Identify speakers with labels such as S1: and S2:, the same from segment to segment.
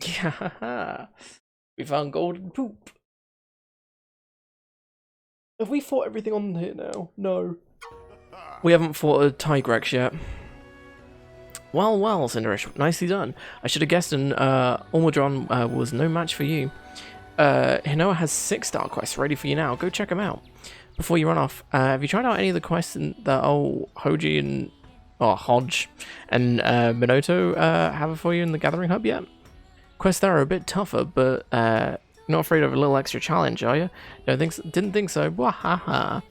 S1: Yeah, we found golden poop. Have we fought everything on here now? No. We haven't fought a Tigrex yet. Well, well, Cinderish, nicely done. I should have guessed an Ormodron was no match for you. Hinoa has 6 star quests ready for you now. Go check them out. Before you run off, have you tried out any of the quests that old Hoji and Hodge and Minoto have for you in the Gathering Hub yet? Quests there are a bit tougher, but not afraid of a little extra challenge, are you? Didn't think so. Wahaha.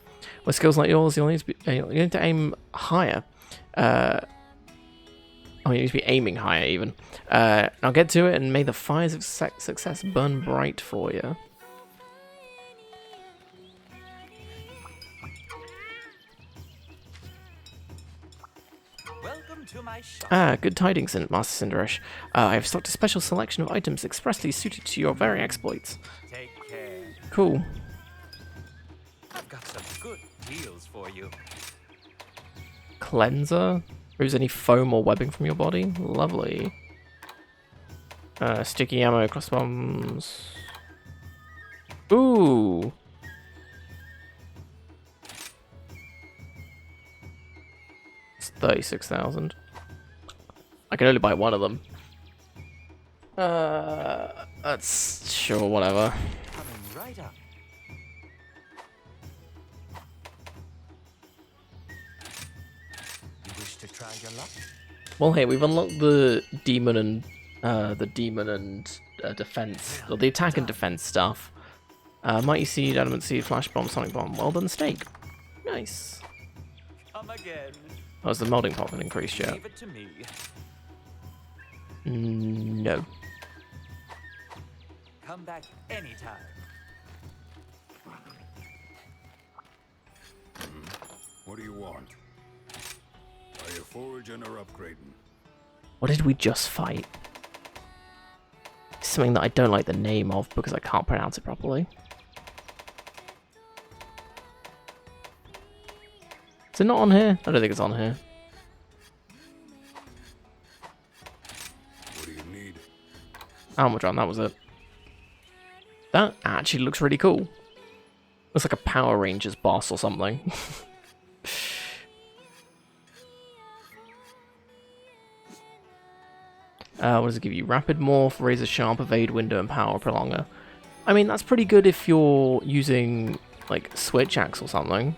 S1: With skills like yours, you need to aim higher. You need to be aiming higher, even. I'll get to it, and may the fires of success burn bright for you.
S2: Welcome to my shop.
S1: Good tidings, Master Cinderish. I have stocked a special selection of items expressly suited to your very exploits.
S2: Take care.
S1: Cool.
S2: I've got some good deals for you.
S1: Cleanser? Removes any foam or webbing from your body? Lovely. Sticky ammo, cross bombs. Ooh! It's 36,000. I can only buy one of them. That's sure, whatever.
S2: Coming right up. You wish to try your luck?
S1: Well, hey, we've unlocked the demon and defense, or the attack and defense stuff. Mighty Seed, Adamant Seed, Flash Bomb, Sonic Bomb. Well done, Snake. Nice.
S2: Come again.
S1: Oh, has the melding pot been increased yet?
S2: Leave it to me.
S1: No.
S2: Come back anytime.
S3: What do you want? Are you foraging or upgrading?
S1: What did we just fight? Something that I don't like the name of because I can't pronounce it properly. Is it not on here? I don't think it's on here.
S3: What do you need?
S1: Almudron, that was it. That actually looks really cool. Looks like a Power Rangers boss or something. What does it give you? Rapid Morph, Razor Sharp, Evade Window, and Power Prolonger. I mean, that's pretty good if you're using, like, Switch Axe or something.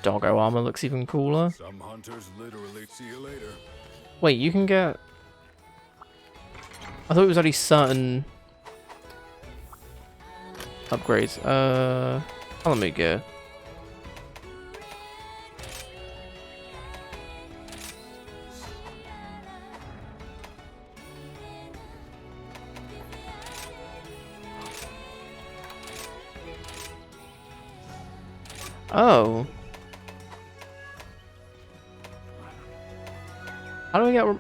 S1: Doggo armor looks even cooler.
S3: Some hunters literally see you later.
S1: Wait, you can get... I thought it was only certain upgrades. Let me go. Oh.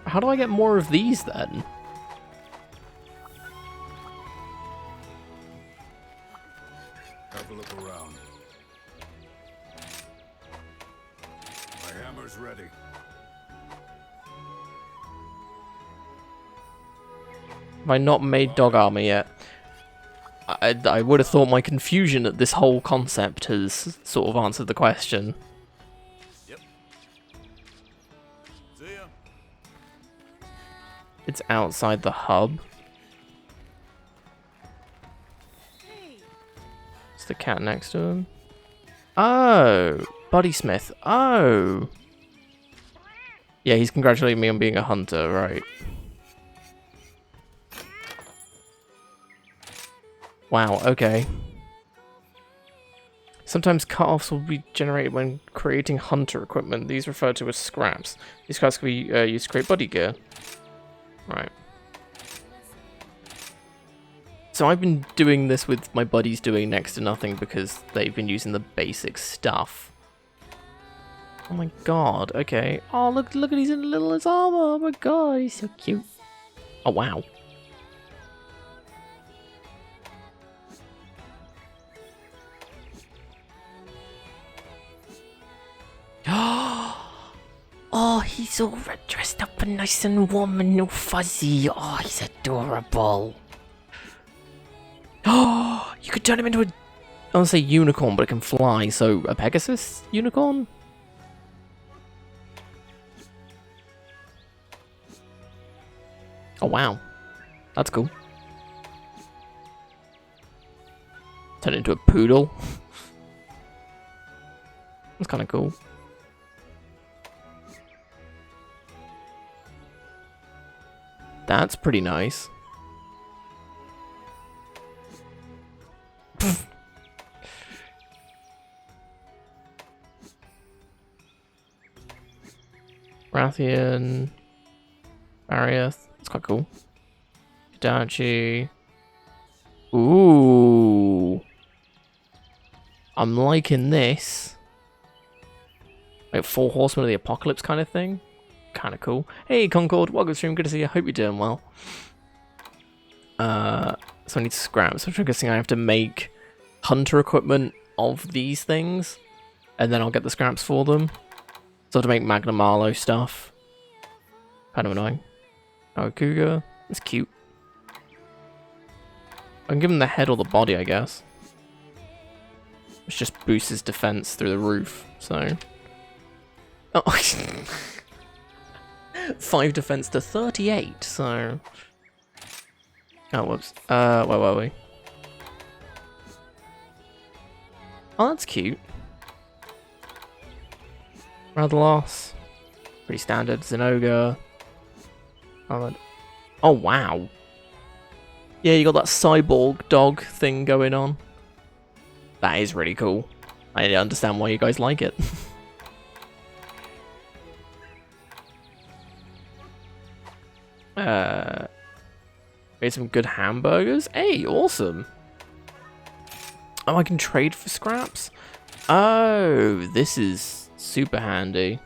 S1: How do I get more of these then?
S3: Have a look around. My hammer's ready.
S1: Have I not made dog armor yet? I would have thought my confusion at this whole concept has sort of answered the question.
S3: Yep. See ya.
S1: It's outside the hub. It's the cat next to him. Oh, Buddy Smith. Oh. Yeah, he's congratulating me on being a hunter, right. Wow, okay. Sometimes cut-offs will be generated when creating hunter equipment. These referred to as scraps. These scraps can be used to create body gear. Right. So I've been doing this with my buddies doing next to nothing because they've been using the basic stuff. Oh my god, okay. Oh, look at his little armor. Oh my god, he's so cute. Oh, wow. Oh, he's all dressed up and nice and warm and all fuzzy. Oh, he's adorable. Oh, you could turn him into a... I want to say unicorn, but it can fly, so a Pegasus unicorn? Oh, wow. That's cool. Turn it into a poodle. That's kind of cool. That's pretty nice. Rathian. Arieth. That's quite cool. Hidachi. Ooh. I'm liking this. Like 4 Horsemen of the Apocalypse kind of thing. Kind of cool. Hey Concord, welcome to stream. Good to see you. Hope you're doing well. So I need scraps. So I'm guessing I have to make hunter equipment of these things, and then I'll get the scraps for them. So I have to make Magnum Marlowe stuff. Kind of annoying. Oh, Cougar. It's cute. I can give him the head or the body, I guess. Which just boosts his defense through the roof, so... Oh, 5 defense to 38, so... Oh, whoops. Where were we? Oh, that's cute. Radlos. Pretty standard. Zinogre. Oh, wow. Yeah, you got that cyborg dog thing going on. That is really cool. I understand why you guys like it. Made some good hamburgers. Hey, awesome. Oh, I can trade for scraps? Oh, this is super handy.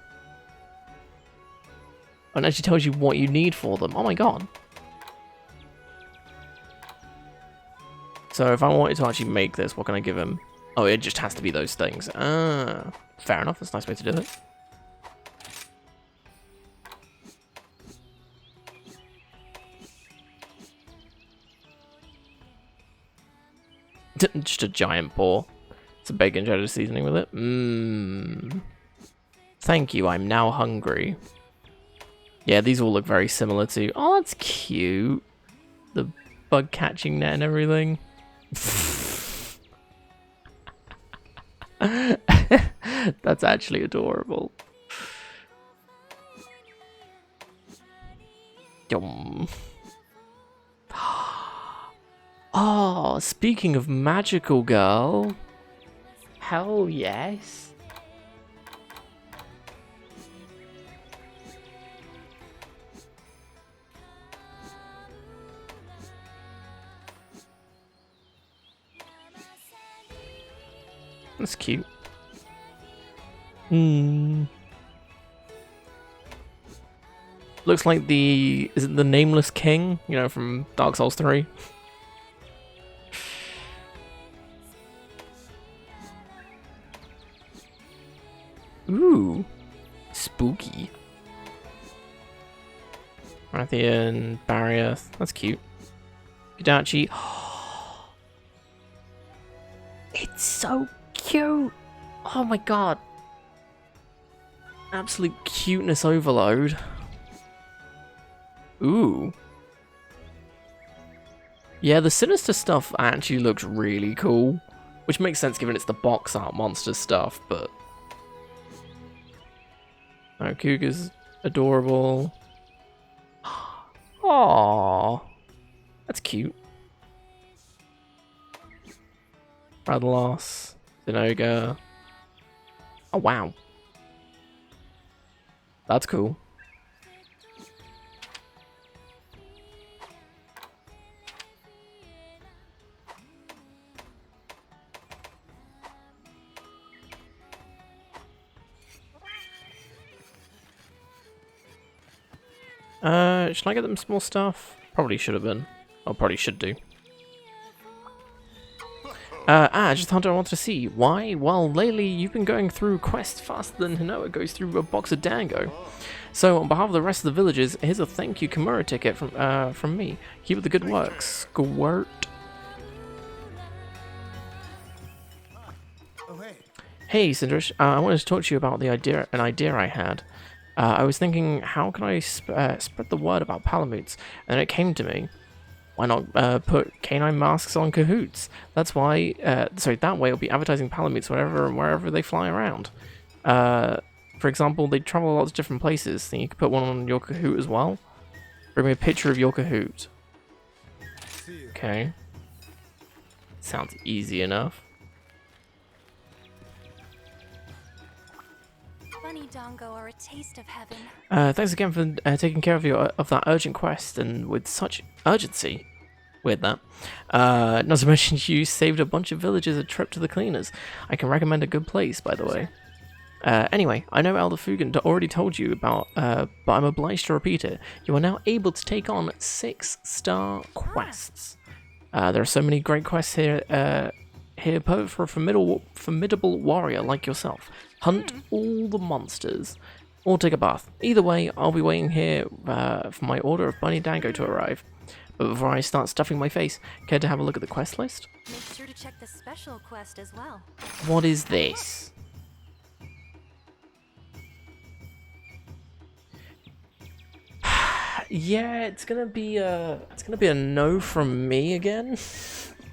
S1: And it actually tells you what you need for them. Oh my god. So if I wanted to actually make this, what can I give him? Oh, it just has to be those things. Ah, fair enough. That's a nice way to do it. Just a giant paw. Some bacon cheddar seasoning with it. Mmm. Thank you, I'm now hungry. Yeah, these all look very similar to... Oh, that's cute. The bug catching net and everything. That's actually adorable. Yum. Oh, speaking of magical girl. Hell yes. That's cute. Hmm. Looks like the... Is it the Nameless King? You know, from Dark Souls 3? Ooh. Spooky. Rathian, Barrier. That's cute. Hidachi. It's so cute. Oh my god. Absolute cuteness overload. Ooh. Yeah, the sinister stuff actually looks really cool. Which makes sense given it's the box art monster stuff, but... Oh, Cougar's adorable. Aww. That's cute. Radlos. Zinogre. Oh, wow. That's cool. Should I get them some more stuff? Probably should have been. Or probably should do. Just Hunter, I wanted to see. Why? Well, lately you've been going through quests faster than Hinoa goes through a box of Dango. So, on behalf of the rest of the villagers, here's a thank you Kimura ticket from me. Keep up the good work, Squirt. Hey, Cindrish, I wanted to talk to you about an idea I had. I was thinking, how can I spread the word about Palamutes? And it came to me. Why not put canine masks on Cahoots? That's why, that way I'll be advertising Palamutes wherever they fly around. For example, they travel lots of different places, then you could put one on your Kahoot as well. Bring me a picture of your Kahoot. Okay. Sounds easy enough.
S4: Bunny Dongo are a taste of heaven.
S1: Thanks again for taking care of that urgent quest, and with such urgency. Weird that. Not to mention you saved a bunch of villagers a trip to the cleaners. I can recommend a good place, by the way. Anyway, I know Elder Fugan already told you about, but I'm obliged to repeat it. You are now able to take on 6-star quests. There are so many great quests here, perfect for a formidable warrior like yourself. Hunt all the monsters, or take a bath. Either way, I'll be waiting here for my order of Bunny Dango to arrive. But before I start stuffing my face, care to have a look at the quest list?
S4: Make sure to check the special quest as well.
S1: What is this? Yeah, it's gonna be a no from me again.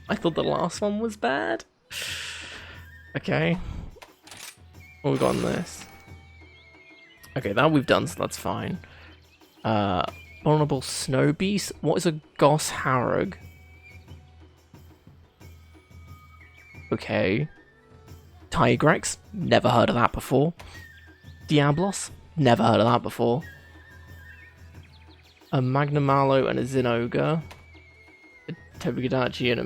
S1: I thought the last one was bad. Okay. What we got on this? Okay, that we've done, so that's fine. Vulnerable Snow Beast. What is a Goss Harrog? Okay. Tigrex. Never heard of that before. Diablos. Never heard of that before. A Magnamalo and a Zinogre. A Tobigadachi and a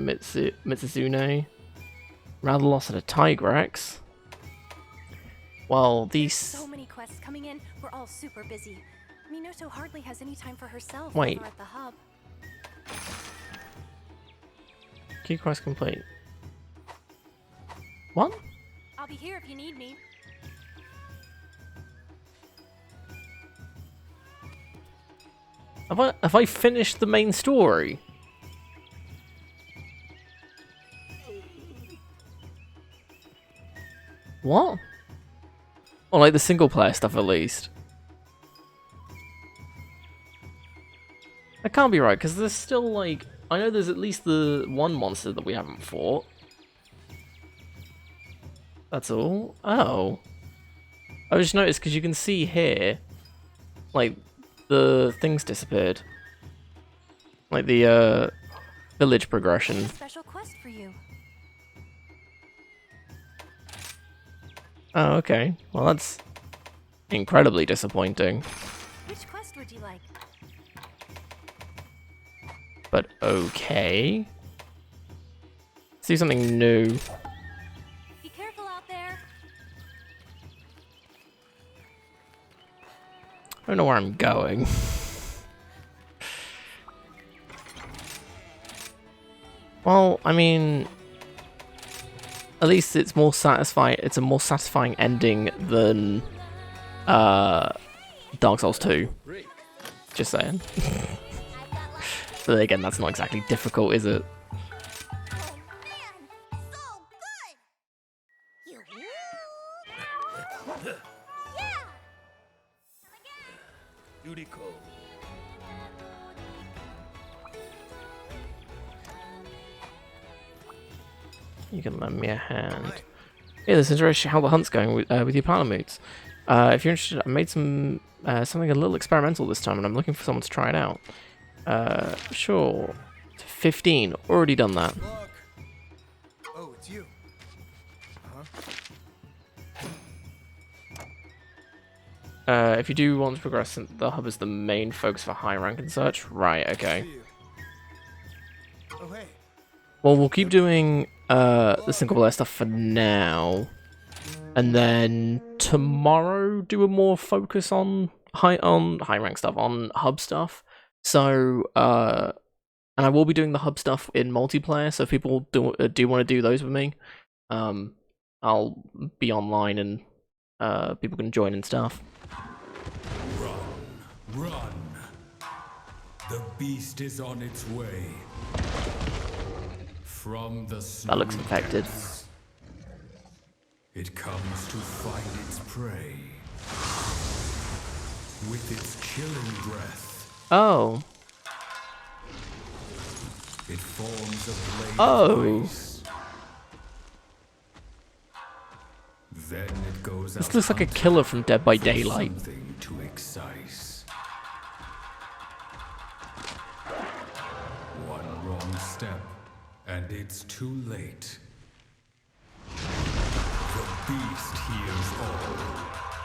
S1: Mitsuzune. Rathalos and a Tigrex. Well, these...
S4: So many quests coming in, we're all super busy. Minoto hardly has any time for herself
S1: Wait.
S4: over at the hub.
S1: Key quest complete. What?
S4: I'll be here if you need me.
S1: Have I finished the main story? What? Or like the single player stuff at least. That can't be right, because there's still like... I know there's at least the one monster that we haven't fought. That's all? Oh. I just noticed because you can see here, like, the things disappeared. Like the village progression.
S4: Special quest for you.
S1: Oh, okay. Well, that's incredibly disappointing.
S4: Which quest would you like?
S1: But okay. Let's do something new.
S4: Be careful out there.
S1: I don't know where I'm going. Well, I mean, at least it's more satisfying. It's a more satisfying ending than Dark Souls 2. Just saying. But then again, that's not exactly difficult, is it? You can lend me a hand. Yeah, this is interesting how the hunt's going with your Palamutes. If you're interested, I made some something a little experimental this time, and I'm looking for someone to try it out. Sure. 15. Already done that.
S5: Oh, it's you.
S1: If you do want to progress, the hub is the main focus for high rank and such. Right, okay.
S5: Oh, hey.
S1: Well, we'll keep doing the single player stuff for now. And then tomorrow do a more focus on high rank stuff, on hub stuff. So And I will be doing the hub stuff in multiplayer, so if people do want to do those with me, I'll be online and people can join and stuff.
S3: Run! The beast is on its way. From the
S1: That looks
S3: snowy
S1: infected.
S3: depths, it comes to find its prey. With its chilling breath,
S1: Oh.
S3: it forms a blade
S1: Oh.
S3: of ice. Then it goes
S1: This
S3: out
S1: looks like a
S3: hunting
S1: killer from Dead by
S3: for
S1: Daylight.
S3: something to excise. One wrong step, and it's too late. The beast hears all,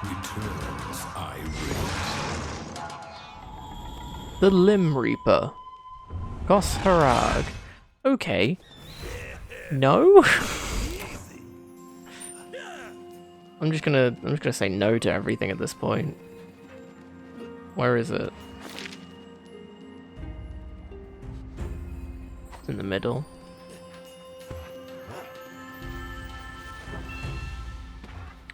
S3: returns irate.
S1: The Limb Reaper. Gos Harag. Okay. No? I'm just gonna say no to everything at this point. Where is it? It's in the middle.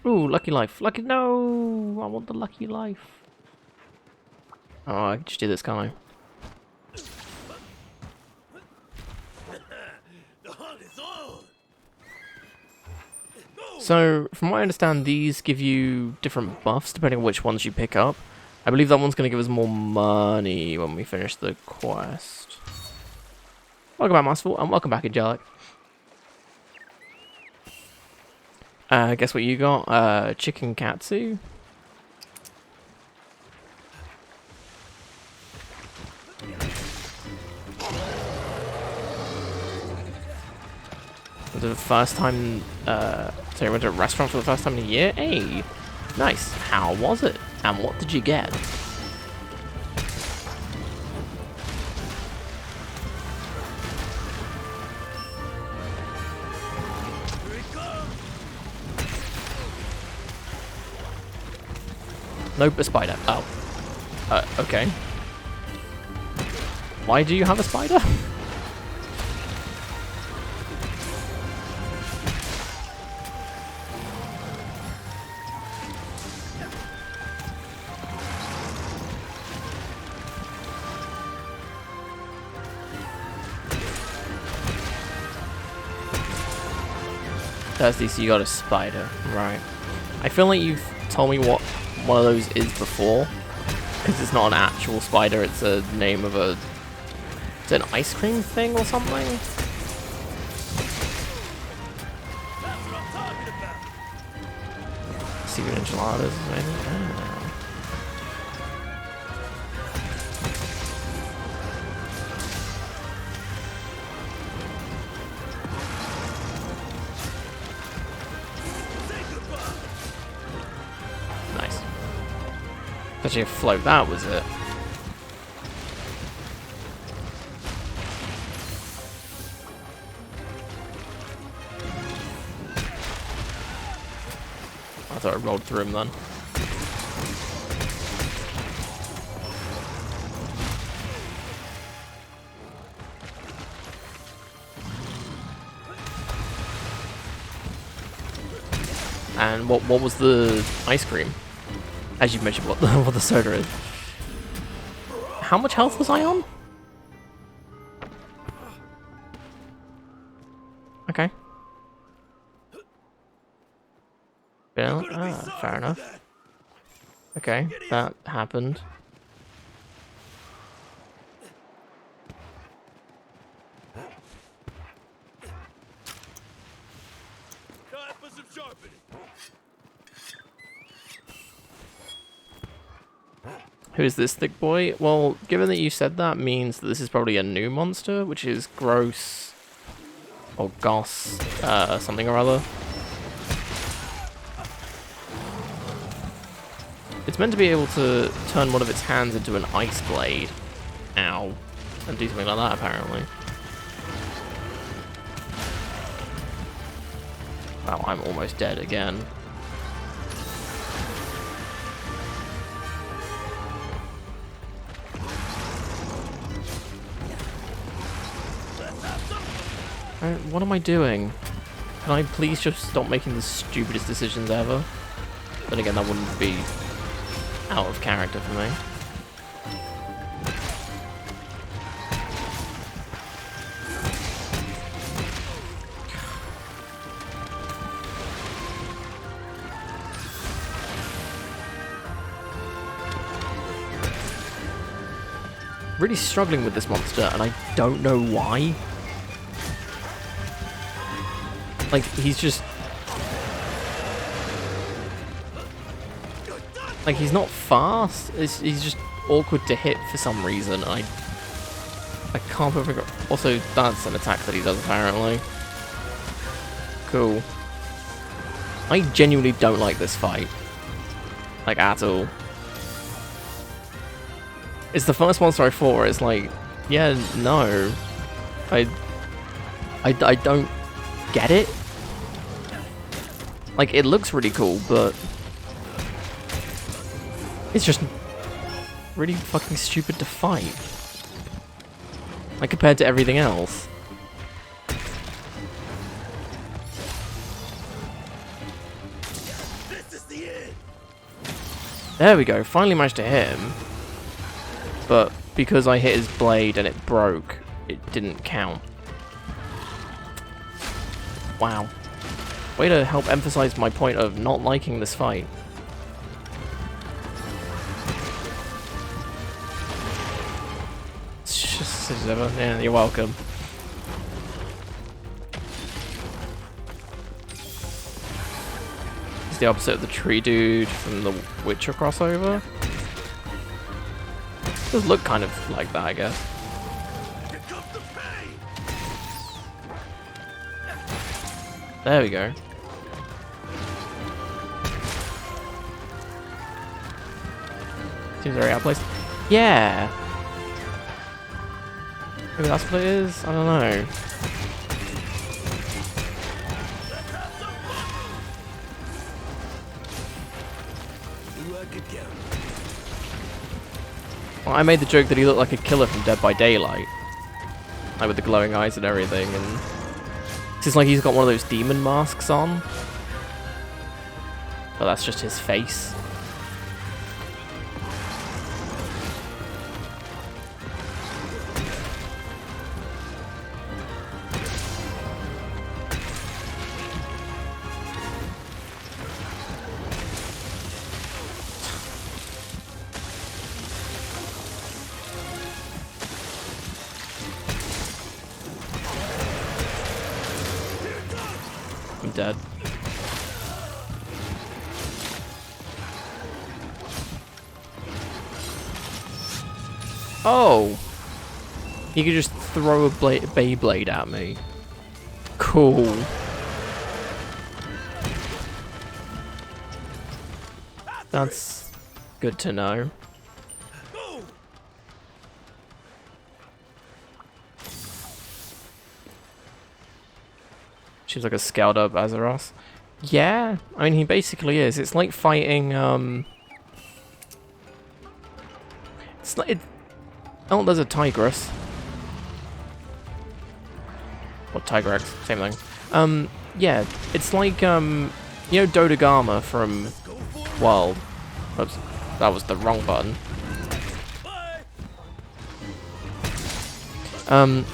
S1: Ooh, lucky life. Lucky no! I want the lucky life. Oh, I can just do this, can't I? So, from what I understand, these give you different buffs depending on which ones you pick up. I believe that one's going to give us more money when we finish the quest. Welcome back, Masterful, and welcome back, Angelic. Guess what you got? Chicken Katsu. The first time, so you went to a restaurant for the first time in a year? Hey, nice. How was it? And what did you get? Nope, a spider. Oh. Okay. Why do you have a spider? Thursday, so you got a spider. Right. I feel like you've told me what one of those is before. Because it's not an actual spider, it's a name of a... It's an ice cream thing or something? Secret enchiladas, maybe? Oh. Nice. Actually, a float, that was it. I thought I rolled through him then. And what was the ice cream? As you mentioned, what the soda is. How much health was I on? Okay. Yeah, fair enough. Okay, that happened.
S3: Time for some sharpening.
S1: Who is this thick boy? Well, given that you said that, means that this is probably a new monster, which is Gross or Goss, something or other. It's meant to be able to turn one of its hands into an ice blade. Ow. And do something like that, apparently. Wow, I'm almost dead again. What am I doing? Can I please just stop making the stupidest decisions ever? Then again, that wouldn't be out of character for me. Really struggling with this monster, and I don't know why. Like, he's just... Like, he's not fast, he's just awkward to hit for some reason. I can't figure... Also, that's an attack that he does, apparently. Cool. I genuinely don't like this fight. Like, at all. It's the first monster I fought where it's like, yeah, no. I don't get it. Like, it looks really cool, but it's just really fucking stupid to fight. Like, compared to everything else. There we go, finally managed to hit him. But because I hit his blade and it broke, it didn't count. Wow. Way to help emphasize my point of not liking this fight. It's just, yeah, you're welcome. It's the opposite of the tree dude from the Witcher crossover. Does look kind of like that, I guess. There we go. Seems very outplaced. Yeah. Maybe that's what it is? I don't know. Well, I made the joke that he looked like a killer from Dead by Daylight. Like with the glowing eyes and everything, and it's just like he's got one of those demon masks on. But that's just his face. I'm dead. Oh! He could just throw a Beyblade at me. Cool. That's good to know. Seems like a scaled up Azeroth. Yeah, I mean he basically is. It's like fighting it's like oh, there's a Tigress. Or Tigrex, same thing. Yeah, it's like you know Dodogama from World. Oops, that was the wrong button.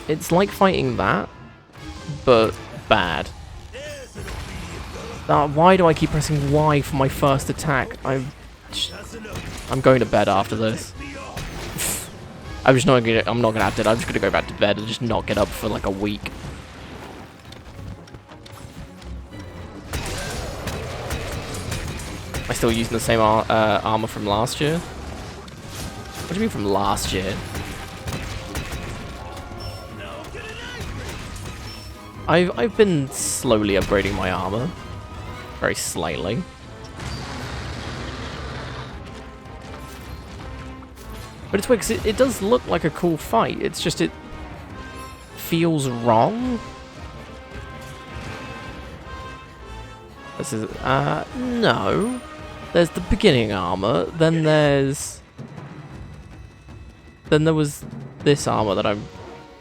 S1: It's like fighting that, but bad. Why do I keep pressing Y for my first attack? I'm going to bed after this. I'm not gonna have to. I'm just gonna go back to bed and just not get up for like a week. Am I still using the same armor from last year? What do you mean from last year? I've been slowly upgrading my armor, very slightly. But it's weird because it does look like a cool fight. It's just it feels wrong. This is no. There's the beginning armor. Then there was this armor that I'm.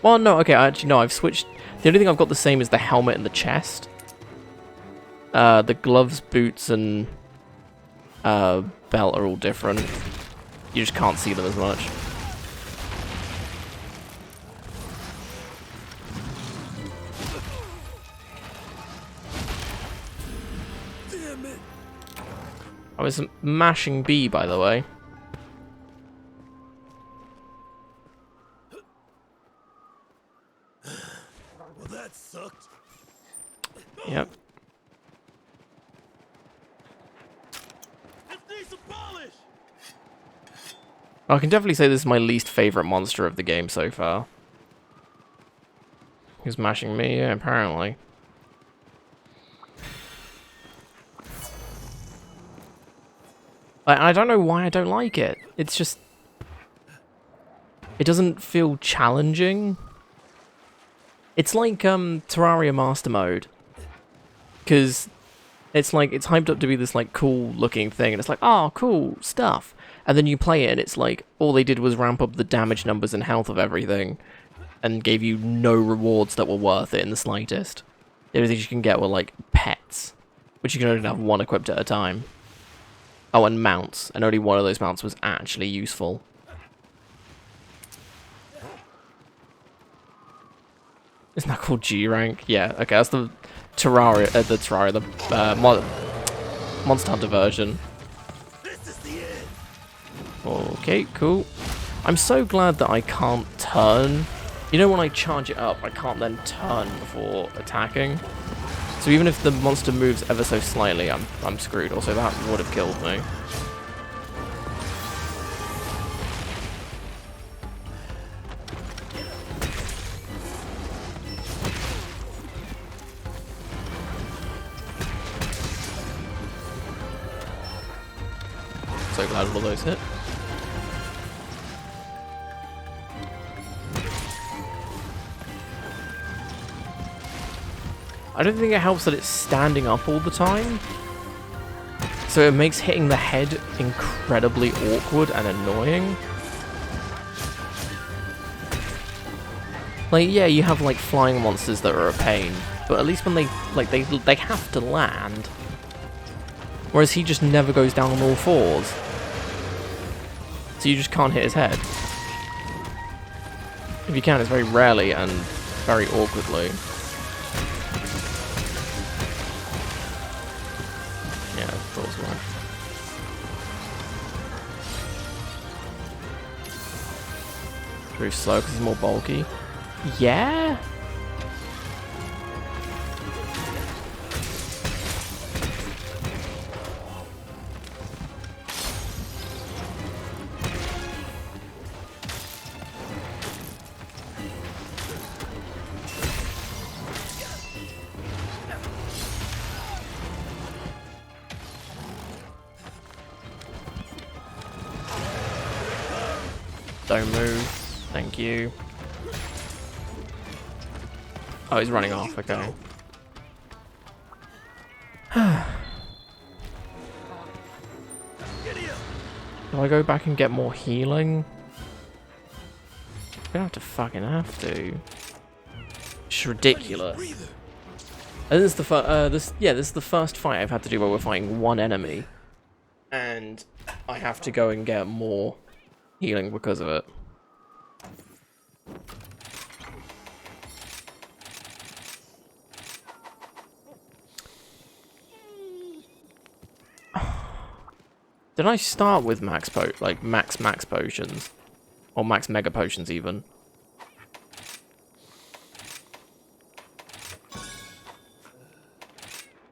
S1: Well, no, okay, actually, no, I've switched. The only thing I've got the same is the helmet and the chest. The gloves, boots, and belt are all different. You just can't see them as much.
S3: Damn it!
S1: I was mashing B, by the way.
S3: Well, that sucked.
S1: Yep.
S3: It needs some polish.
S1: I can definitely say this is my least favorite monster of the game so far. He's mashing me, yeah, apparently. I don't know why I don't like it. It's just... It doesn't feel challenging. It's like Terraria Master Mode. Because it's like, it's hyped up to be this like cool looking thing, and it's like, oh, cool stuff. And then you play it and it's like, all they did was ramp up the damage numbers and health of everything, and gave you no rewards that were worth it in the slightest. The only things you can get were like pets, which you can only have one equipped at a time. Oh, and mounts, and only one of those mounts was actually useful. Isn't that called G rank? Yeah, okay, that's the Terraria, Monster Hunter version.
S3: This is the end.
S1: Okay, cool. I'm so glad that I can't turn. You know when I charge it up, I can't then turn before attacking. So even if the monster moves ever so slightly, I'm screwed. Also, that would have killed me. So glad all those hit. I don't think it helps that it's standing up all the time. So it makes hitting the head incredibly awkward and annoying. Like, yeah, you have like flying monsters that are a pain, but at least when they have to land. Whereas he just never goes down on all fours. So you just can't hit his head. If you can, it's very rarely and very awkwardly. Yeah, thought as much. Very slow because he's more bulky. Yeah? Don't move. Thank you. Oh, he's running off. Okay. Do I go back and get more healing? I'm gonna have to. It's ridiculous. And this is the this is the first fight I've had to do where we're fighting one enemy, and I have to go and get more healing because of it. Did I start with max potions? Or max mega potions even?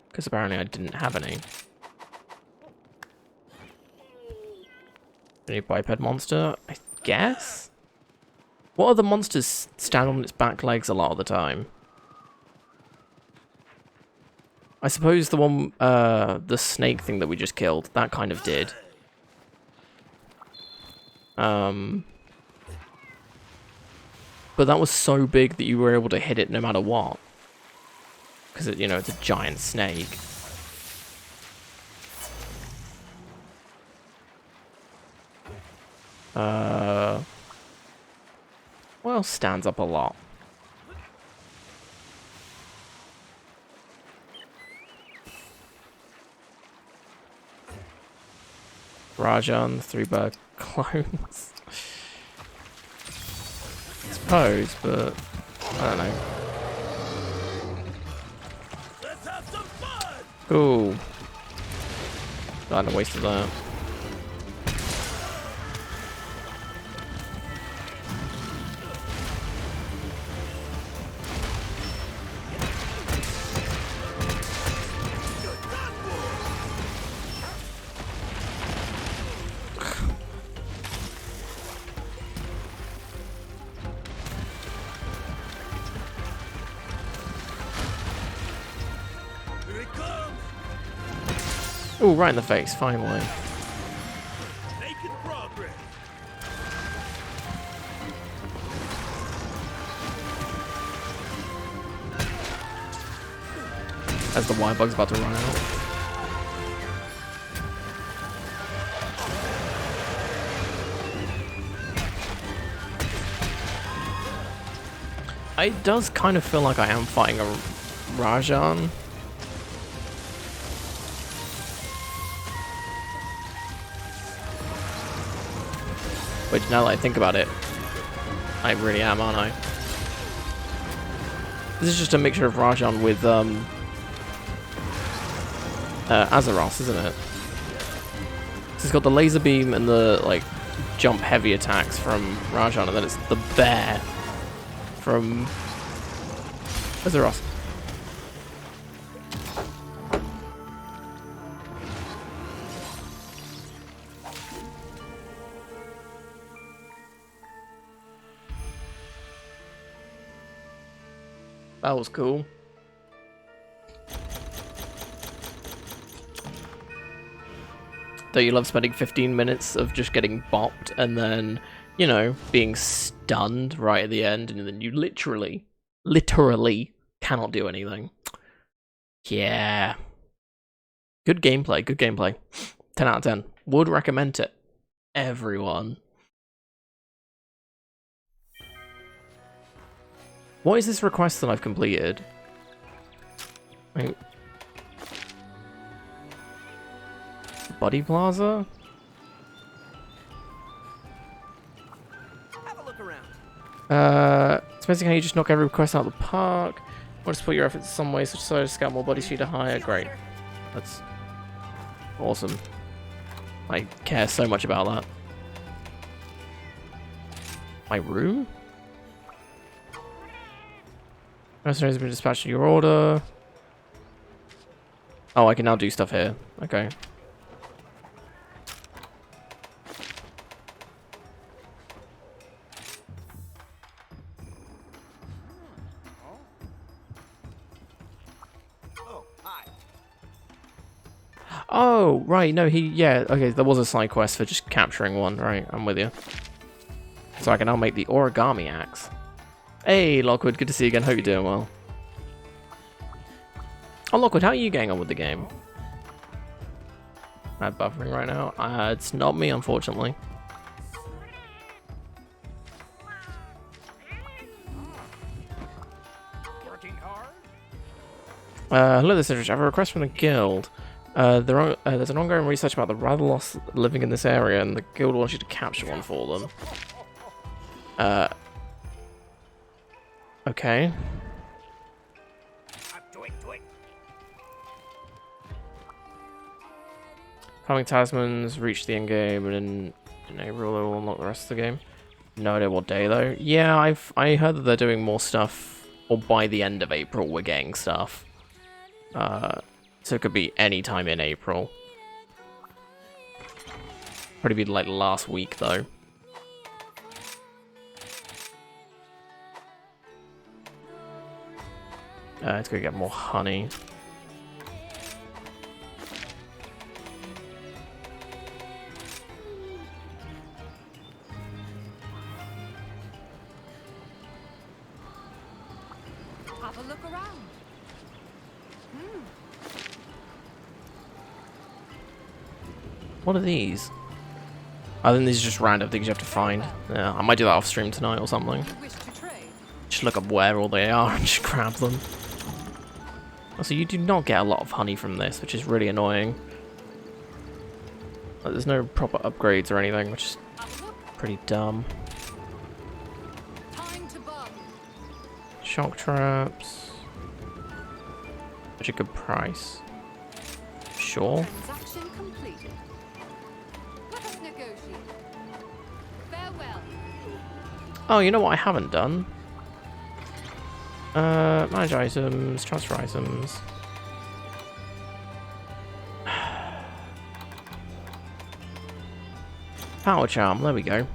S1: Because apparently I didn't have any. Any biped monster? I guess? What other monsters stand on its back legs a lot of the time? I suppose the one, the snake thing that we just killed, that kind of did. But that was so big that you were able to hit it no matter what. Because, you know, it's a giant snake. Well, else stands up a lot? Rajan, 3-bird clones. I suppose, but I don't know. Cool. Glad I wasted that. Oh, right in the face, finally.
S3: Making progress.
S1: As the Y bug's about to run out. It does kind of feel like I am fighting a Rajan. Which, now that I think about it, I really am, aren't I? This is just a mixture of Rajan with Azeroth, isn't it? So it's got the laser beam and the like jump heavy attacks from Rajan, and then it's the bear from Azeroth. That was cool. Though you love spending 15 minutes of just getting bopped and then, you know, being stunned right at the end, and then you literally cannot do anything. Yeah. Good gameplay, good gameplay. 10 out of 10. Would recommend it. Everyone. What is this request that I've completed? Wait. Buddy Plaza?
S2: Have a look around.
S1: It's amazing how you just knock every request out of the park. Want to put your efforts in some way, such as scout more bodies for you to hire. Great. That's awesome. I care so much about that. My room? Mercenaries have been dispatched to your order. Oh, I can now do stuff here. Okay. Oh, right, no, yeah, okay, there was a side quest for just capturing one, right, I'm with you. So I can now make the origami axe. Hey, Lockwood, good to see you again, hope you're doing well. Oh, Lockwood, how are you getting on with the game? I'm buffering right now. It's not me, unfortunately.
S2: Working hard.
S1: Hello there, Cedric. I have a request from the guild. There's an ongoing research about the rather lost living in this area, and the guild wants you to capture one for them. Okay.
S2: Do it.
S1: Farming talismans reach the end game, and in April they will unlock the rest of the game. No idea what day though. Yeah, I heard that they're doing more stuff, or by the end of April we're getting stuff. So it could be any time in April. Probably be like last week though. Let's go get more honey.
S4: Have a look around.
S1: What are these? I think these are just random things you have to find. Yeah, I might do that off stream tonight or something.
S4: Wish to
S1: should look up where all they are and just grab them. Also, you do not get a lot of honey from this, which is really annoying. Like, there's no proper upgrades or anything, which is pretty dumb. Shock traps. Such a good price. Sure.
S6: Transaction completed. Let us negotiate. Farewell.
S1: Oh, you know what I haven't done? Manage items, transfer items. Power charm, there we go.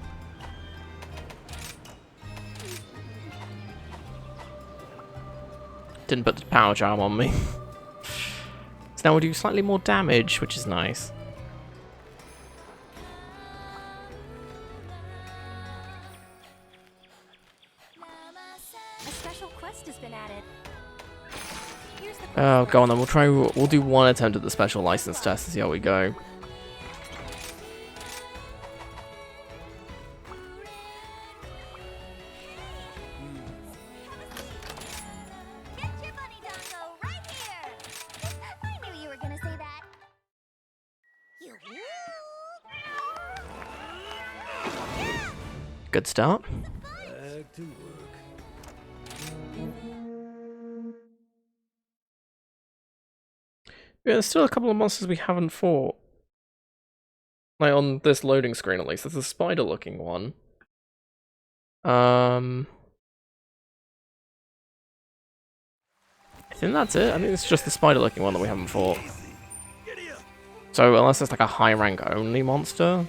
S1: Didn't put the power charm on me. So now we'll do slightly more damage, which is nice.
S4: A special quest has been added. Here's the
S1: Oh, go on then. We'll do one attempt at the special license test and see how we go.
S4: Get your bunny dongo right here. I knew you were gonna say that. You.
S1: Good start.
S3: Back to work.
S1: Yeah, there's still a couple of monsters we haven't fought. Like on this loading screen at least. There's a spider looking one. I think that's it. I think it's just the spider looking one that we haven't fought. So unless it's like a high rank only monster.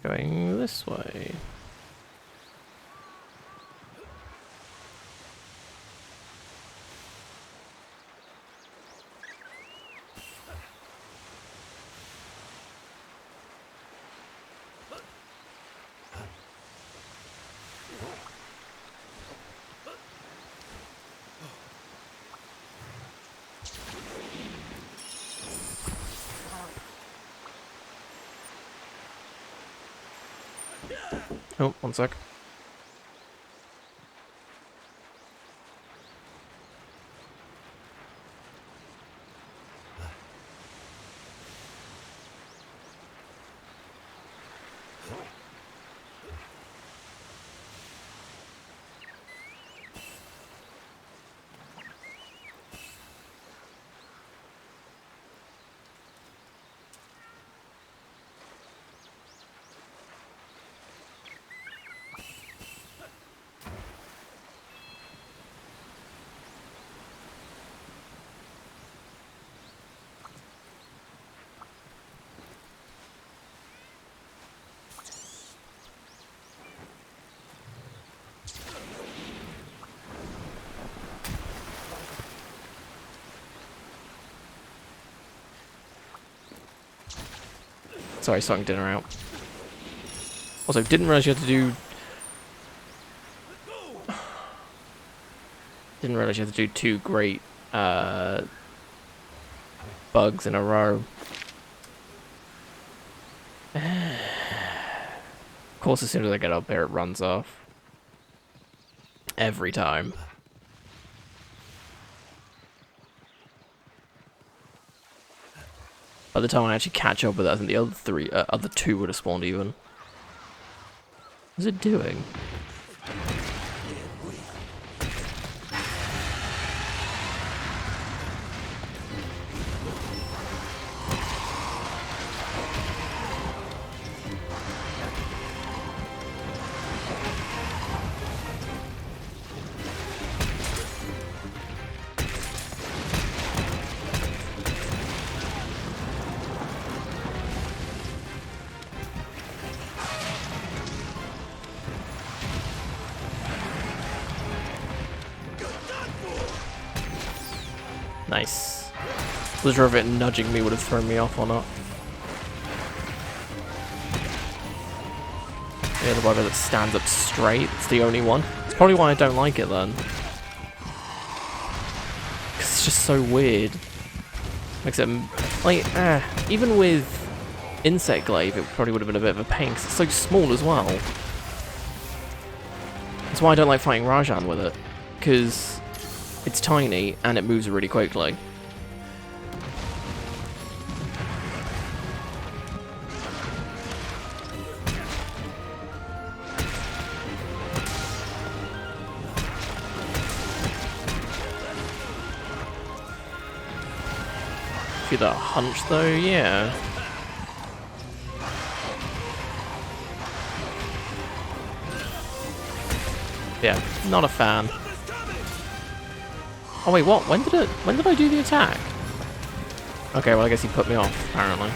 S1: Going this way. Oh, one sec. Sorry, sorting dinner out. Also, didn't realize you had to do... Didn't realize you had to do 2 great bugs in a row. Of course, as soon as I get up there, it runs off. Every time. By the time I actually catch up with it, I think the other two would have spawned even. What's it doing? Nice. Wasn't sure if it nudging me would have thrown me off or not. Yeah, the bugger that stands up straight. It's the only one. It's probably why I don't like it then. 'Cause it's just so weird. Makes it, like, even with Insect Glaive, it probably would have been a bit of a pain, 'cause it's so small as well. That's why I don't like fighting Rajan with it, because it's tiny and it moves really quickly. Feel that hunch though, yeah. Yeah, not a fan. Oh wait, what? When did I do the attack? Okay, well I guess he put me off, apparently.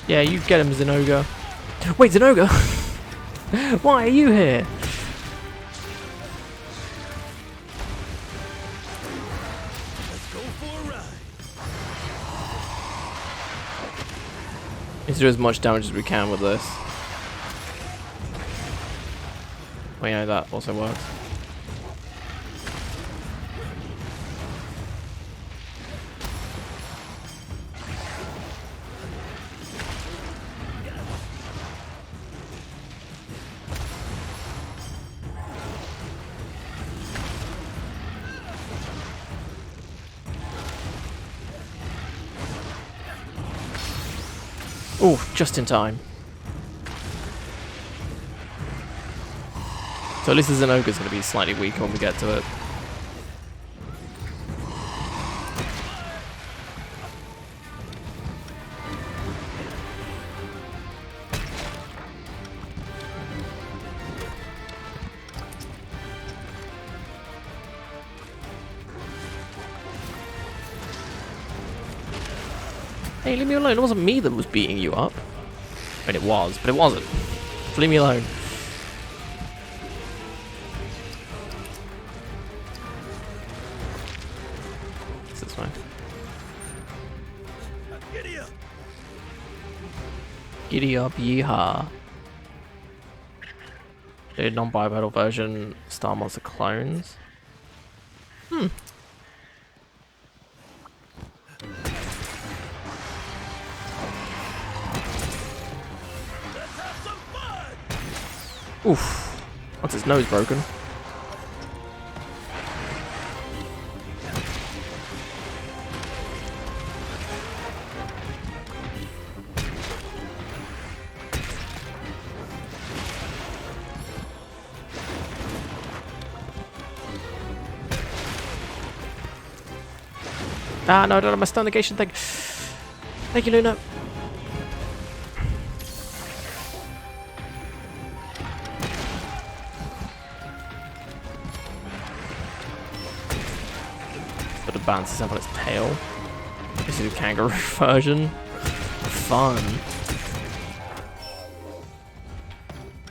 S1: Yeah, you get him, Zinogre. Wait, Zinogre? Why are you here?
S3: Let's go for a ride.
S1: Let's do as much damage as we can with this. Oh yeah, that also works. Oh, just in time. So at least the Zinogre's going to be slightly weaker when we get to it. Hey, leave me alone. It wasn't me that was beating you up. I mean, it was, but it wasn't. So leave me alone. It's this way.
S3: Giddy up.
S1: Giddy up, yeehaw. The non-bipedal version Star Monster clones. Oof. What's his nose broken? Ah, no, I don't have my stun negation thing. Thank you, Luna. But it bounces up on its tail. This is a kangaroo version. Fun.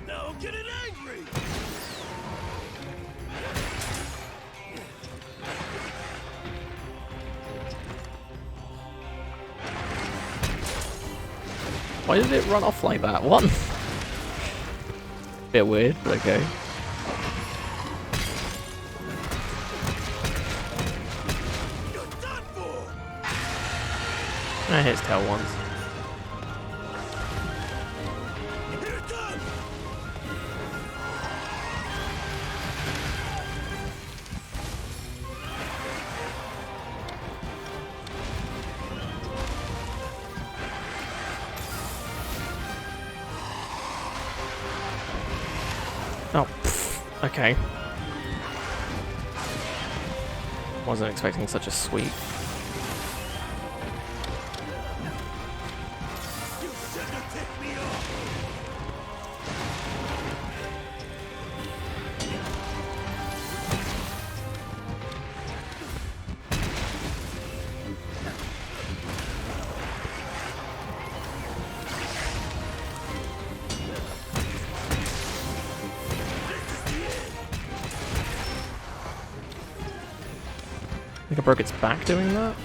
S3: Now get it angry.
S1: Why did it run off like that? What? Bit weird, but okay.
S3: You're done for.
S1: I hit his tail once.
S3: Here it comes.
S1: Oh, pff, okay. Wasn't expecting such a sweep.
S3: You shouldn't have ticked me off.
S1: I think I broke its back doing that.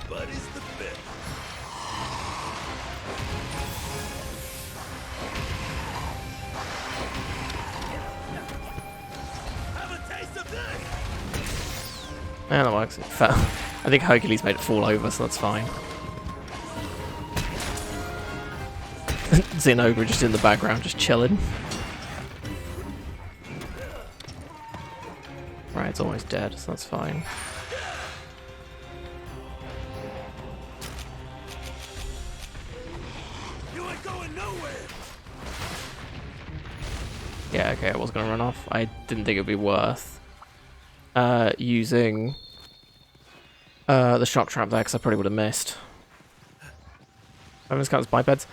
S3: But is the bit. Have a taste of this.
S1: Yeah, that works. It fell. I think Hercules made it fall over, so that's fine. Xenogra just in the background, just chilling. Right, it's almost dead, so that's fine.
S3: You ain't going nowhere.
S1: Yeah, okay, I was gonna run off. I didn't think it'd be worth using the shock trap there, because I probably would have missed. Weapons count as bipeds?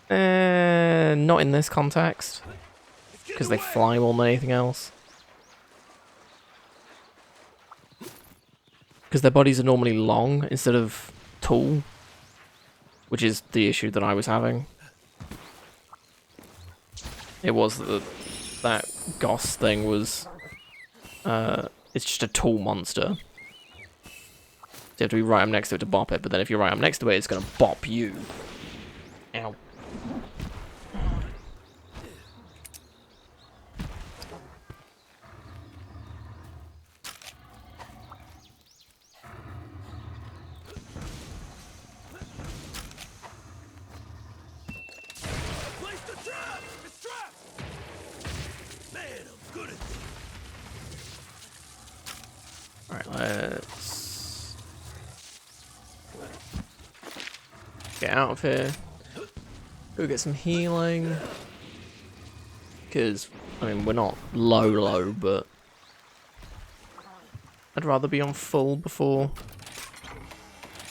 S1: Not in this context, because they fly more than anything else. Because their bodies are normally long instead of tall, which is the issue that I was having. It was that Goss thing was, it's just a tall monster. So you have to be right up next to it to bop it, but then if you're right up next to it, it's going to bop you. Ow.
S3: Place the trap. It's trapped. Man, I'm good at this.
S1: Alright, let's get out of here. Go get some healing. Because, I mean, we're not low, but I'd rather be on full before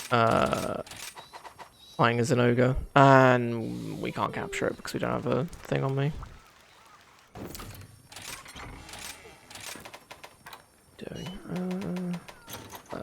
S1: flying as an ogre. And we can't capture it because we don't have a thing on me. Doing, oh.
S3: Go.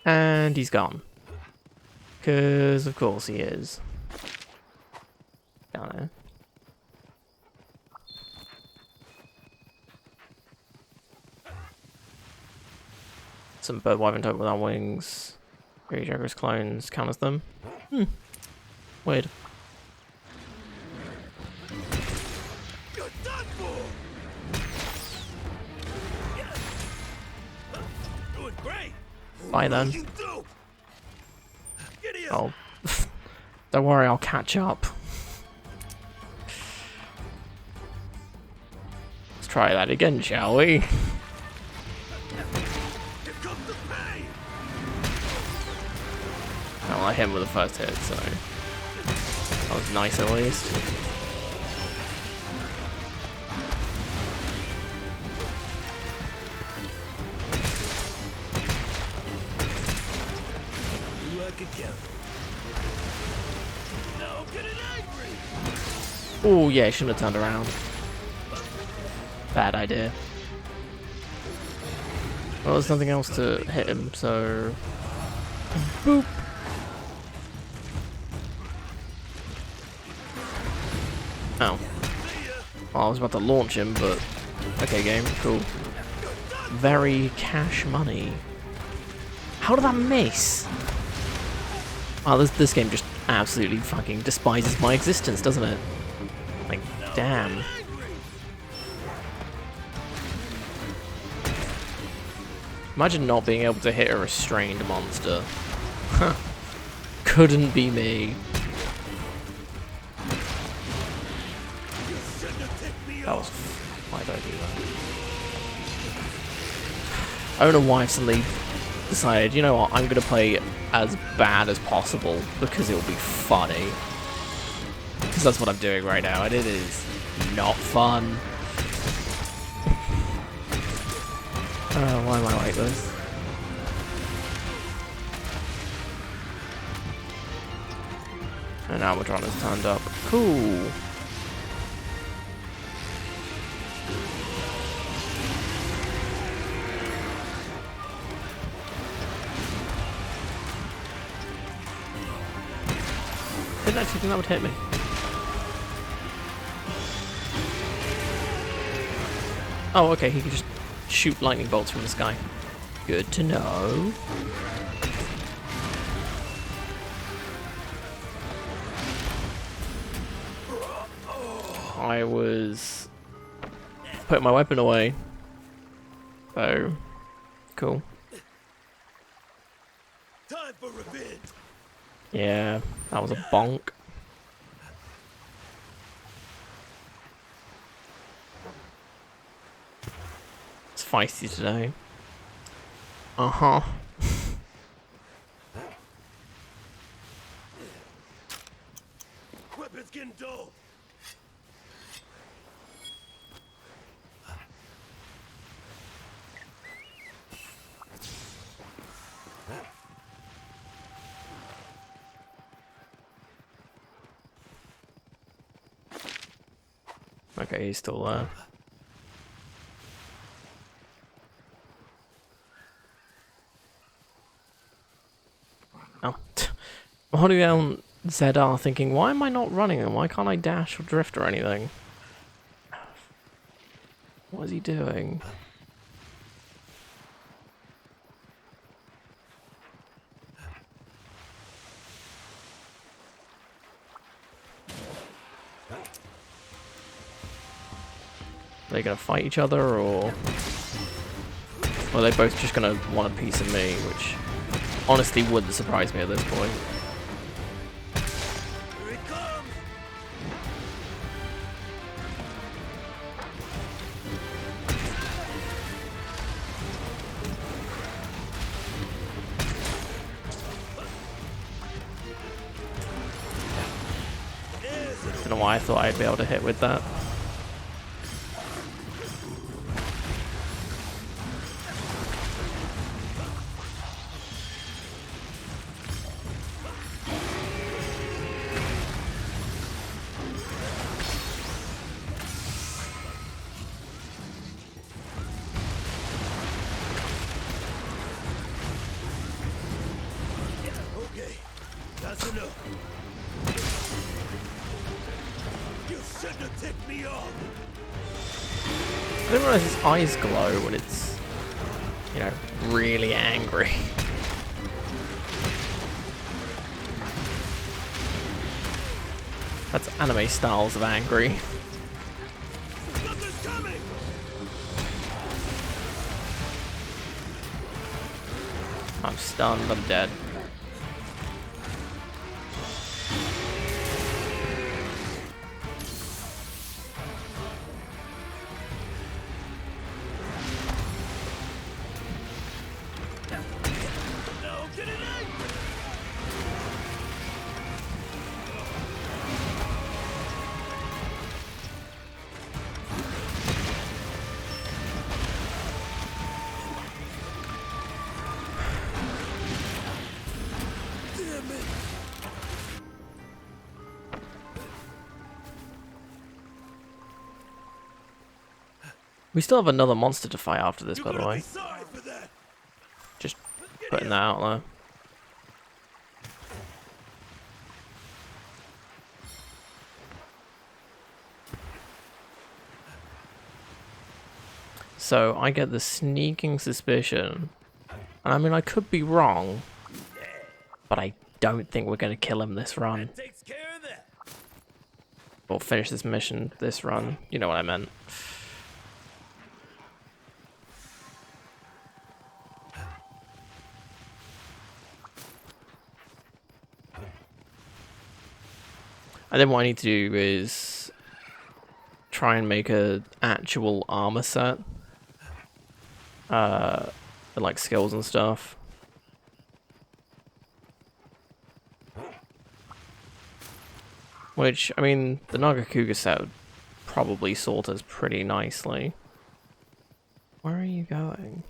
S1: And he's gone. Because, of course, he is. Don't know. Some bird wyvern token without wings. Great Jaguar's clones count as them. Weird.
S3: You're done for. Doing great.
S1: Bye then.
S3: You do. Giddy up.
S1: Oh. Don't worry, I'll catch up. Let's try that again, shall we?
S3: Here comes the pain.
S1: Well, I hit him with the first hit, so that was nice at least.
S3: Like a cat. Now I'm getting angry.
S1: Oh yeah, shouldn't have turned around. Bad idea. Well, there's nothing else to hit him, so... Boop! Oh. Well, I was about to launch him, but... Okay, game, cool. Very cash money. How did that miss? Wow, this game just absolutely fucking despises my existence, doesn't it? Like, damn. Imagine not being able to hit a restrained monster. Couldn't be me. That was... Why did I do that? I don't know why I suddenly decided, you know what, I'm gonna play as bad as possible because it'll be funny. Because that's what I'm doing right now, and it is not fun. Why am I like this? And Albatron has turned up. Cool. Didn't actually think that would hit me. Oh, okay, he can just shoot lightning bolts from the sky. Good to know. I was putting my weapon away. So, cool.
S5: Time for revenge.
S1: Yeah, that was a bonk. It's feisty today. Uh-huh.
S5: Weapons getting dull.
S1: Okay, he's still there. Oh. I'm holding down ZR thinking, why am I not running and why can't I dash or drift or anything? What is he doing? Are they gonna fight each other or are they both just gonna want a piece of me, which honestly wouldn't surprise me at this point.
S5: Here it comes.
S1: Don't know why I thought I'd be able to hit with that.
S5: Okay, that's enough. You shouldn't have ticked me off.
S1: I didn't realize his eyes glow when it's, you know, really angry. That's anime styles of angry.
S5: Something's coming.
S1: I'm stunned, I'm dead.
S5: No, get it in. Damn it.
S1: We still have another monster to fight after this,
S5: You're
S1: by the
S5: gonna
S1: way.
S5: be sorry for that.
S1: Just putting that out there. So I get the sneaking suspicion, and I mean I could be wrong, but I don't think we're going to kill him this run.
S5: Takes care of that.
S1: Or finish this mission this run. You know what I meant. And then what I need to do is try and make a actual armor set. With, like skills and stuff. Which, I mean, the Nagakuga set would probably sort us pretty nicely. Where are you going?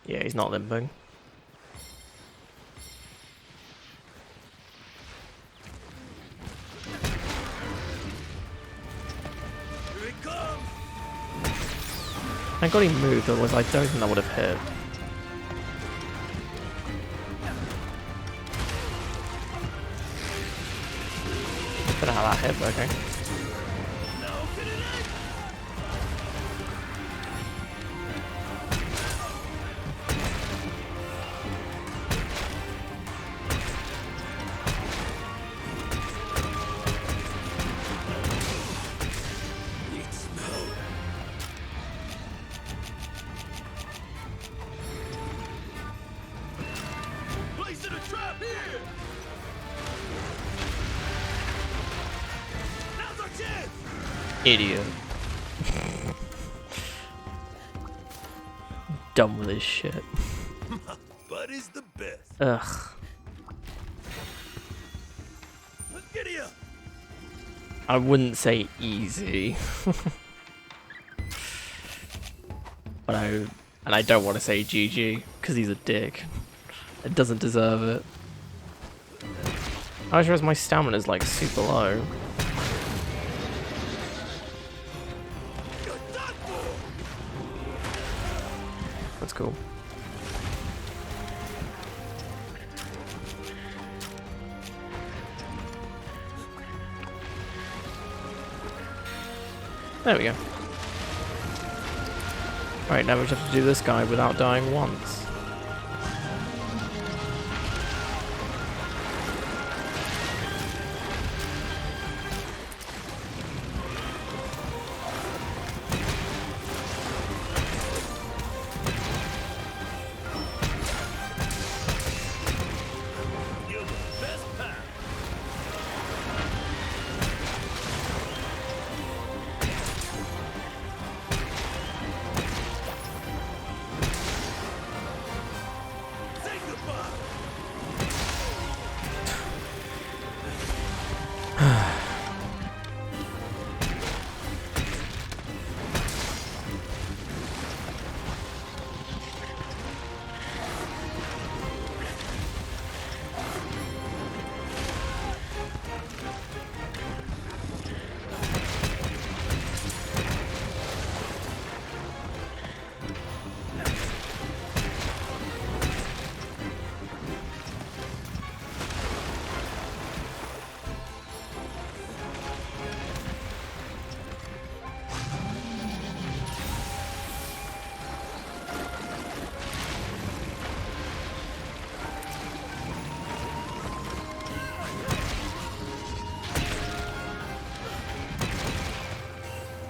S1: Yeah, he's not limping.
S5: Here it comes!
S1: Thank God he moved, otherwise I don't think that would have hit. Don't know how that hit, but okay.
S5: Now get it in! Need snow. Placing a trap here! Now's our chance!
S1: Idiot. Done with this shit.
S5: Bud is the best.
S1: Ugh.
S5: Giddy up!
S1: I wouldn't say easy. But I don't want to say GG, because he's a dick. It doesn't deserve it. I just realized my stamina's like super low.
S5: You're done for!
S1: That's cool. There we go. Alright, now we just have to do this guy without dying once.
S5: You're the best pack! Say goodbye!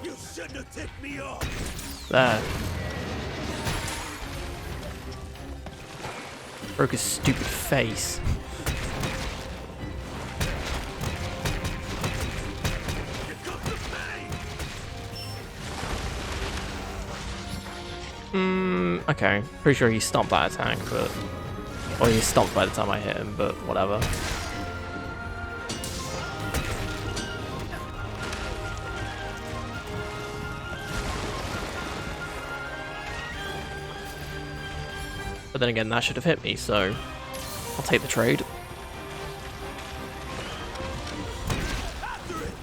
S5: You shouldn't have ticked me off!
S1: There. Broke his stupid face.
S5: You come to pay!
S1: Okay. Pretty sure he stopped that attack, but... Or he stopped by the time I hit him, but whatever. But then again, that should have hit me, so... I'll take the trade.
S5: After it!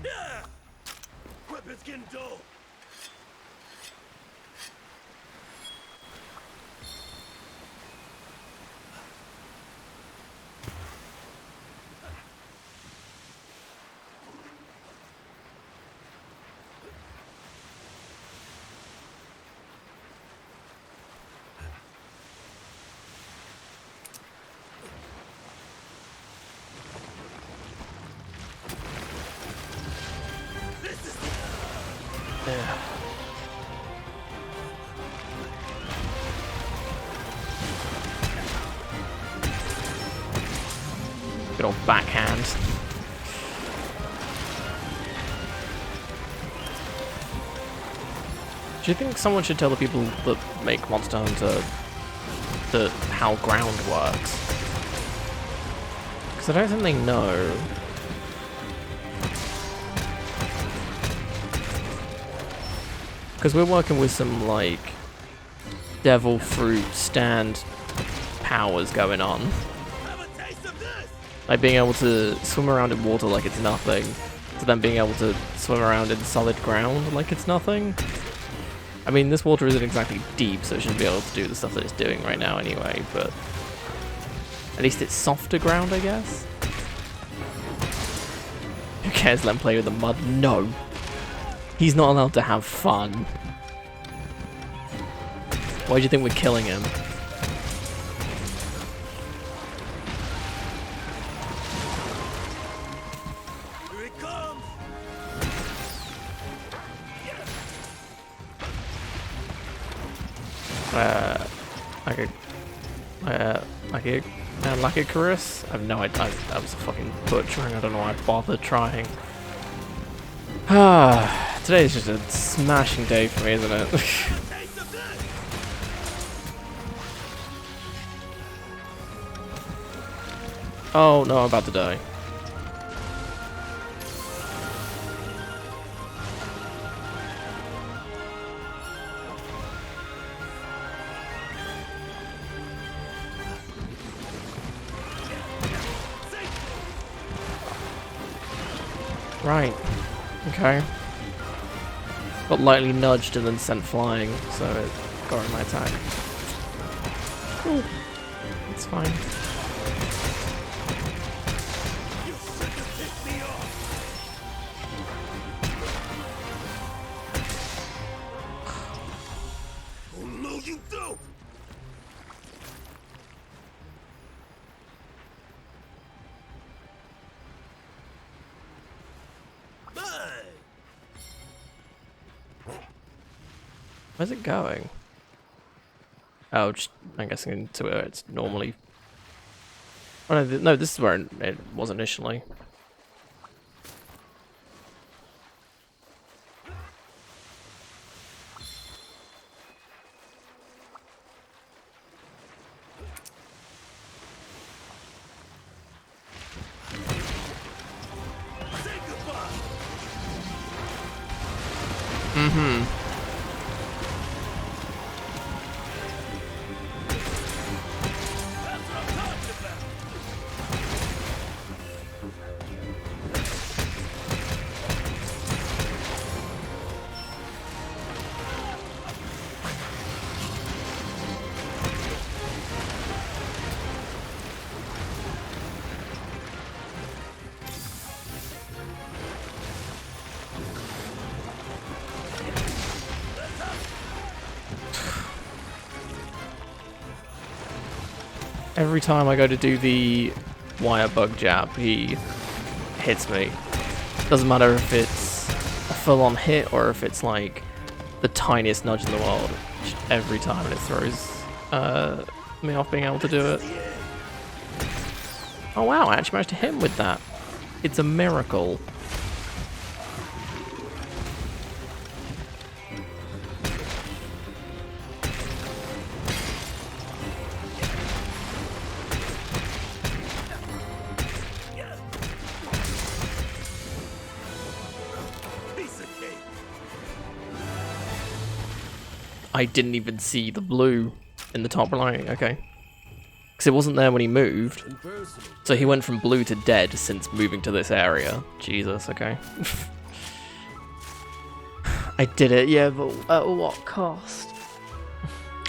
S5: Yeah! Weapons getting dull! This is the
S1: Yeah. Good old backhand. Do you think someone should tell the people that make Monster Hunter how ground works? Because I don't think they know. Because we're working with some, like, devil fruit stand powers going on.
S5: Have a taste of this.
S1: Like being able to swim around in water like it's nothing, to then being able to swim around in solid ground like it's nothing. I mean, this water isn't exactly deep, so it shouldn't be able to do the stuff that it's doing right now anyway, but at least it's softer ground, I guess? Who cares, let him play with the mud? No! He's not allowed to have fun. Why do you think we're killing him?
S5: Here it comes.
S1: Like a Chris? I have no idea. That was a fucking butchering. I don't know why I bothered trying. Today is just a smashing day for me, isn't it?
S5: Taste of this.
S1: Oh no, I'm about to die. Right. Okay. Got lightly nudged and then sent flying, so it got in my attack. Ooh. It's fine.
S5: You should have picked me off. Oh no, you don't. Mine.
S1: Where's it going? Oh, just, I'm guessing into where it's normally... Oh no, no, this is where it was initially.
S5: Say goodbye.
S1: Mm-hmm.
S5: That's what I'm talking about.
S1: Every time I go to do the wire bug jab, he hits me. Doesn't matter if it's a full-on hit or if it's like the tiniest nudge in the world. Just every time, and it throws me off being able to do it. Oh wow, I actually managed to hit him with that. It's a miracle.
S5: Piece of cake.
S1: I didn't even see the blue in the top right, okay. Because it wasn't there when he moved. So he went from blue to dead since moving to this area. Jesus, okay. I did it, yeah, but at what cost?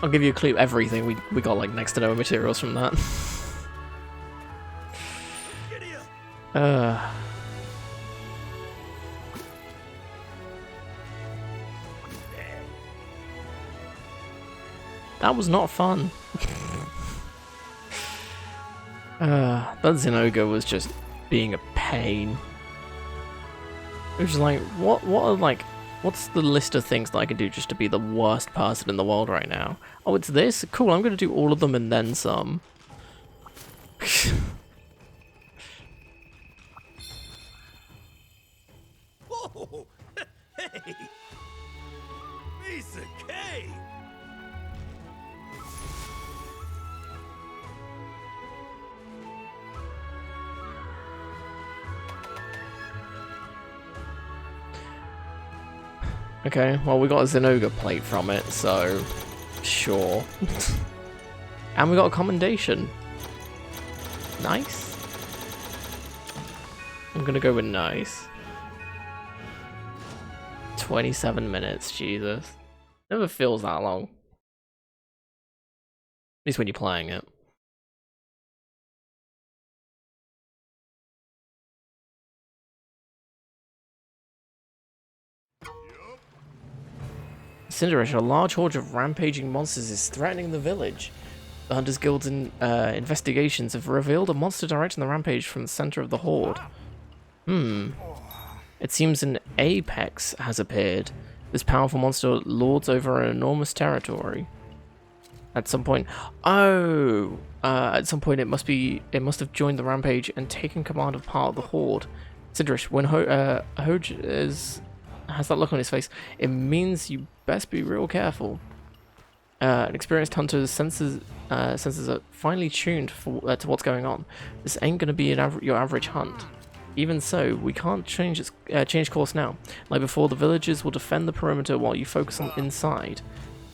S1: I'll give you a clue, everything. We got like next to no materials from that.
S5: Giddy up.
S1: That was not fun. That Zinogre was just being a pain. It was just like, what are like, what's the list of things that I can do just to be the worst person in the world right now? Oh, it's this? Cool, I'm gonna do all of them and then some. Okay, well we got a Zenogre plate from it, so sure. And we got a commendation. Nice. I'm gonna go with nice. 27 minutes, Jesus. Never feels that long. At least when you're playing it. Cinderace, a large horde of rampaging monsters is threatening the village. The Hunters Guild's investigations have revealed a monster directing the rampage from the center of the horde. It seems an apex has appeared. This powerful monster lords over an enormous territory. At some point, at some point it must have joined the rampage and taken command of part of the horde. Cinderace, when Hoj has that look on his face, it means you best be real careful. An experienced hunter's senses are finely tuned to what's going on. This ain't gonna be your average hunt. Even so, we can't change course now. Like before, the villagers will defend the perimeter while you focus on inside.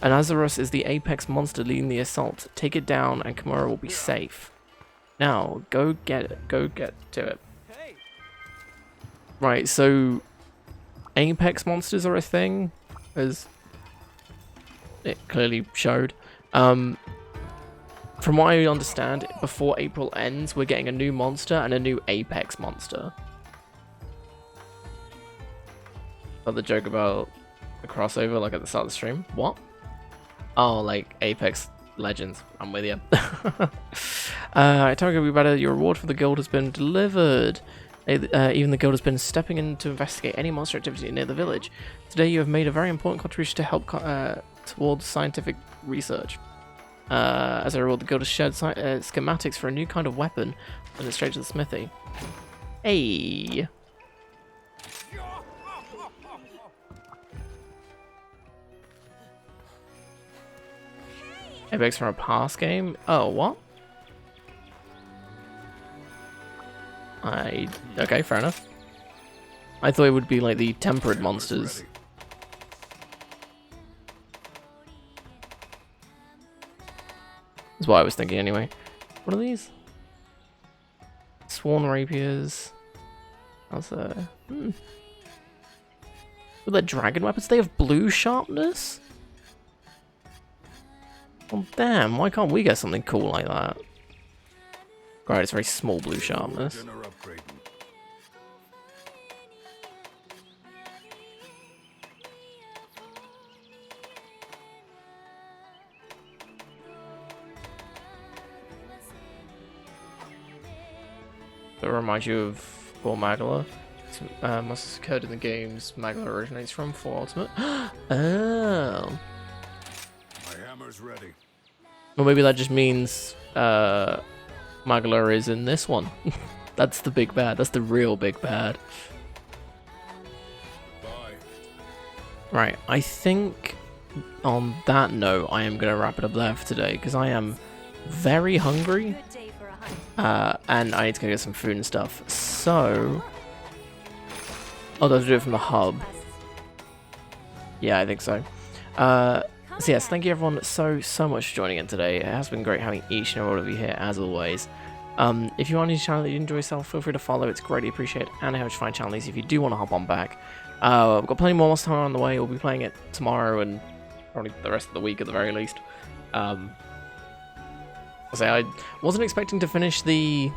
S1: And Azarus is the apex monster leading the assault. Take it down and Kimura will be safe. Now, go get it. Go get to it. Right, so apex monsters are a thing, as it clearly showed. From what I understand, before April ends, we're getting a new monster and a new apex monster. But the joke about the crossover, like at the start of the stream. What? Oh, like Apex Legends. I'm with you. Target, we better. Your reward for the guild has been delivered. Even the guild has been stepping in to investigate any monster activity near the village. Today you have made a very important contribution to help towards scientific research. As a reward, the guild has shared schematics for a new kind of weapon, and it's straight to the smithy. Hey! Apex from a past game? Oh, what? Okay, fair enough. I thought it would be like the tempered monsters. That's what I was thinking anyway. What are these? Sworn rapiers. That's a... With their dragon weapons, they have blue sharpness? Well, damn, why can't we get something cool like that? Right, it's very small blue sharpness. That reminds you of poor Magla. Must have occurred in the games Magla originates from for Ultimate. Oh.
S3: My hammer's ready.
S1: Well, maybe that just means Magla is in this one. That's the big bad. That's the real big bad.
S3: Bye.
S1: Right, I think on that note, I am going to wrap it up there for today, because I am very hungry.
S4: Good day for a hunt.
S1: And I need to go get some food and stuff. So... Oh, do I have to do it from the hub? Yeah, I think so. So yes, thank you everyone so much for joining in today. It has been great having each and every one of you here, as always. If you are new to the channel that you enjoy yourself, feel free to follow. It's greatly appreciated, and I hope you find channels if you do want to hop on back. I've got plenty more Monster Hunter on the way. We'll be playing it tomorrow and probably the rest of the week at the very least. I'll say I wasn't expecting to finish the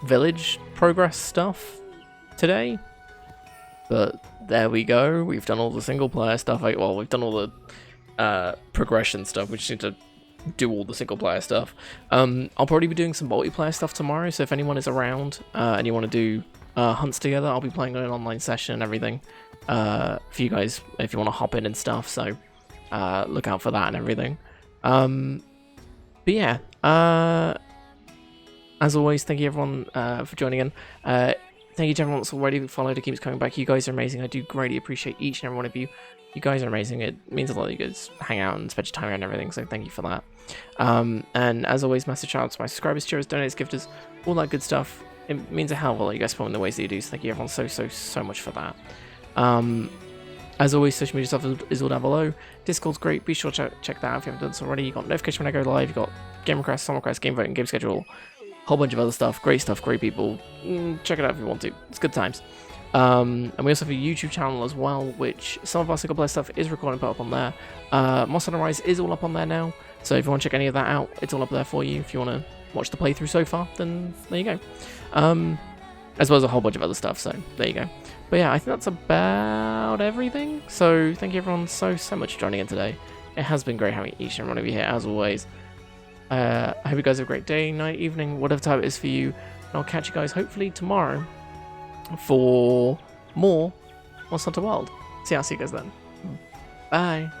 S1: village progress stuff today, but there we go. We've done all the single player stuff. Well, we've done all the progression stuff. We just need to do all the single player stuff. I'll probably be doing some multiplayer stuff tomorrow, so if anyone is around and you want to do hunts together, I'll be playing an online session and everything for you guys if you want to hop in and stuff, so look out for that and everything. But yeah, as always, thank you everyone for joining in. Thank you to everyone that's already followed and keeps coming back. You guys are amazing. I do greatly appreciate each and every one of you. You guys are amazing. It means a lot that you guys hang out and spend your time and everything, so thank you for that. And as always, massive shout out to my subscribers, cheers, donators, gifters, all that good stuff. It means a hell of a lot you guys support in the ways that you do, so thank you everyone so much for that. As always, social media stuff is all down below. Discord's great. Be sure to check that out if you haven't done so already. You got notification when I go live. You got game requests, song requests, game voting, game schedule, whole bunch of other stuff. Great stuff, great people. Check it out if you want to. It's good times. And we also have a YouTube channel as well, which some of our single player stuff is recorded and put up on there. Monster Hunter Rise is all up on there now, so if you want to check any of that out, it's all up there for you. If you want to watch the playthrough so far, then there you go. As well as a whole bunch of other stuff, so there you go. But yeah, I think that's about everything. So thank you everyone so much for joining in today. It has been great having each and one of you here, as always. I hope you guys have a great day, night, evening, whatever time it is for you. And I'll catch you guys hopefully tomorrow for more Monster Hunter World. See, I'll see you guys then. Bye.